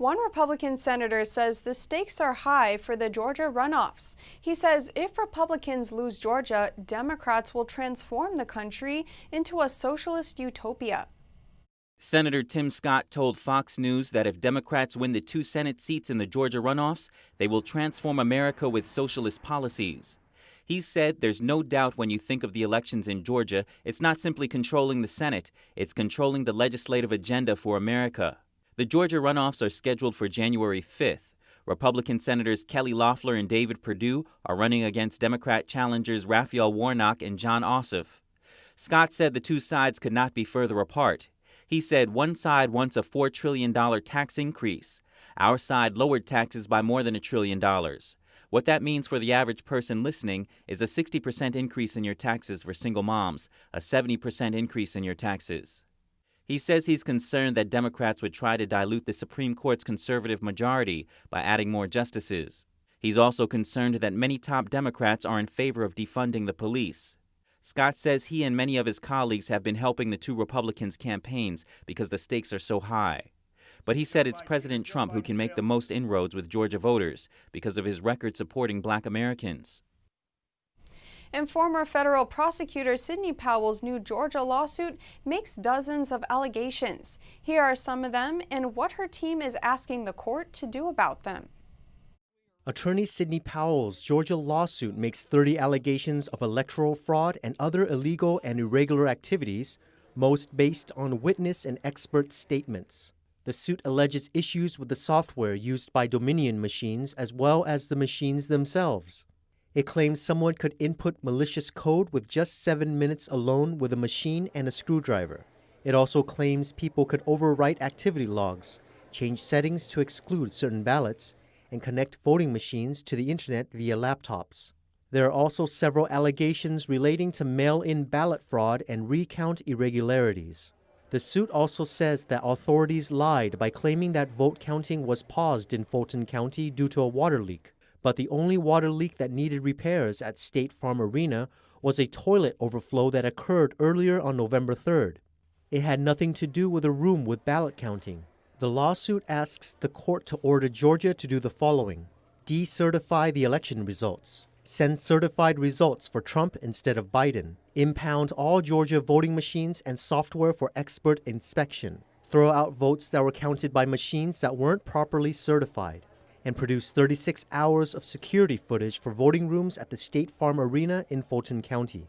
One Republican senator says the stakes are high for the Georgia runoffs. He says if Republicans lose Georgia, Democrats will transform the country into a socialist utopia. Senator Tim Scott told Fox News that if Democrats win the 2 Senate seats in the Georgia runoffs, they will transform America with socialist policies. He said there's no doubt when you think of the elections in Georgia, it's not simply controlling the Senate, it's controlling the legislative agenda for America. The Georgia runoffs are scheduled for January 5th. Republican Senators Kelly Loeffler and David Perdue are running against Democrat challengers Raphael Warnock and Jon Ossoff. Scott said the two sides could not be further apart. He said one side wants a $4 trillion tax increase. Our side lowered taxes by more than $1 trillion. What that means for the average person listening is a 60% increase in your taxes for single moms, a 70% increase in your taxes. He says he's concerned that Democrats would try to dilute the Supreme Court's conservative majority by adding more justices. He's also concerned that many top Democrats are in favor of defunding the police. Scott says he and many of his colleagues have been helping the two Republicans' campaigns because the stakes are so high. But he said it's President Trump who can make the most inroads with Georgia voters because of his record supporting Black Americans. And former federal prosecutor Sidney Powell's new Georgia lawsuit makes dozens of allegations. Here are some of them and what her team is asking the court to do about them. Attorney Sidney Powell's Georgia lawsuit makes 30 allegations of electoral fraud and other illegal and irregular activities, most based on witness and expert statements. The suit alleges issues with the software used by Dominion machines as well as the machines themselves. It claims someone could input malicious code with just 7 minutes alone with a machine and a screwdriver. It also claims people could overwrite activity logs, change settings to exclude certain ballots, and connect voting machines to the internet via laptops. There are also several allegations relating to mail-in ballot fraud and recount irregularities. The suit also says that authorities lied by claiming that vote counting was paused in Fulton County due to a water leak. But the only water leak that needed repairs at State Farm Arena was a toilet overflow that occurred earlier on November 3rd. It had nothing to do with a room with ballot counting. The lawsuit asks the court to order Georgia to do the following: decertify the election results, send certified results for Trump instead of Biden, impound all Georgia voting machines and software for expert inspection, throw out votes that were counted by machines that weren't properly certified, and produce 36 hours of security footage for voting rooms at the State Farm Arena in Fulton County.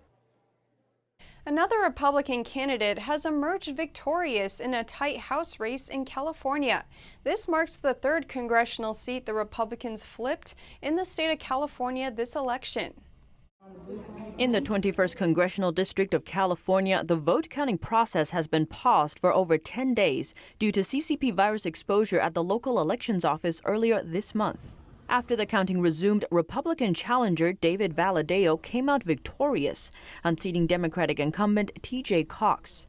Another Republican candidate has emerged victorious in a tight House race in California. This marks the third congressional seat the Republicans flipped in the state of California this election. In the 21st Congressional District of California, the vote counting process has been paused for over 10 days due to CCP virus exposure at the local elections office earlier this month. After the counting resumed, Republican challenger David Valadao came out victorious, unseating Democratic incumbent T.J. Cox.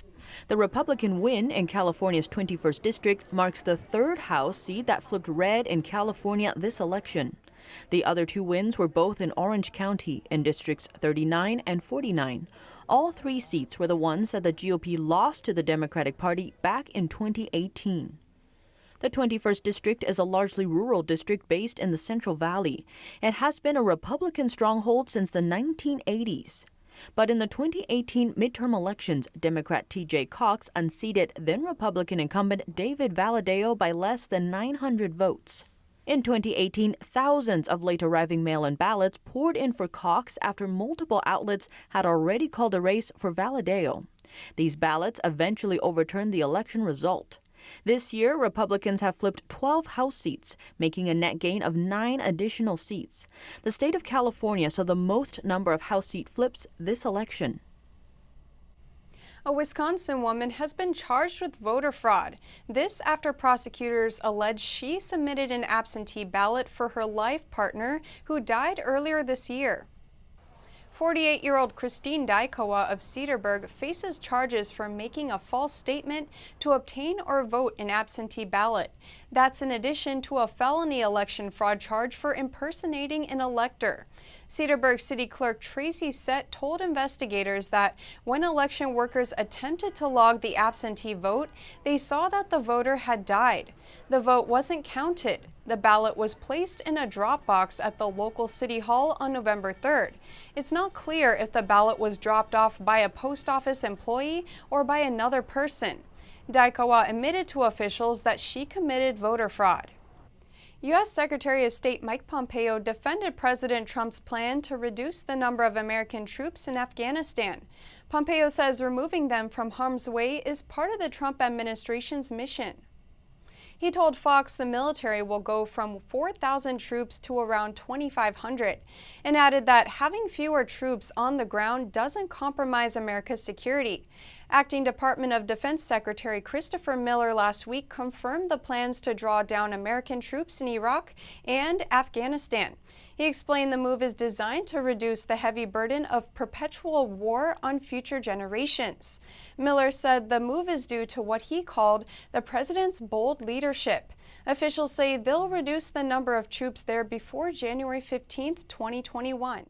The Republican win in California's 21st district marks the third House seat that flipped red in California this election. The other two wins were both in Orange County in districts 39 and 49. All three seats were the ones that the GOP lost to the Democratic Party back in 2018. The 21st district is a largely rural district based in the Central Valley. It has been a Republican stronghold since the 1980s. But in the 2018 midterm elections, Democrat T.J. Cox unseated then-Republican incumbent David Valadao by less than 900 votes. In 2018, thousands of late-arriving mail-in ballots poured in for Cox after multiple outlets had already called a race for Valadao. These ballots eventually overturned the election result. This year, Republicans have flipped 12 House seats, making a net gain of 9 additional seats. The state of California saw the most number of House seat flips this election. A Wisconsin woman has been charged with voter fraud. This after prosecutors allege she submitted an absentee ballot for her life partner who died earlier this year. 48-year-old Christine Daikowa of Cedarburg faces charges for making a false statement to obtain or vote an absentee ballot. That's in addition to a felony election fraud charge for impersonating an elector. Cedarburg City Clerk Tracy Sett told investigators that when election workers attempted to log the absentee vote, they saw that the voter had died. The vote wasn't counted. The ballot was placed in a drop box at the local city hall on November 3rd. It's not clear if the ballot was dropped off by a post office employee or by another person. Daikowa admitted to officials that she committed voter fraud. U.S. Secretary of State Mike Pompeo defended President Trump's plan to reduce the number of American troops in Afghanistan. Pompeo says removing them from harm's way is part of the Trump administration's mission. He told Fox the military will go from 4,000 troops to around 2,500 and added that having fewer troops on the ground doesn't compromise America's security. Acting Department of Defense Secretary Christopher Miller last week confirmed the plans to draw down American troops in Iraq and Afghanistan. He explained the move is designed to reduce the heavy burden of perpetual war on future generations. Miller said the move is due to what he called the president's bold leadership. Officials say they'll reduce the number of troops there before January 15, 2021.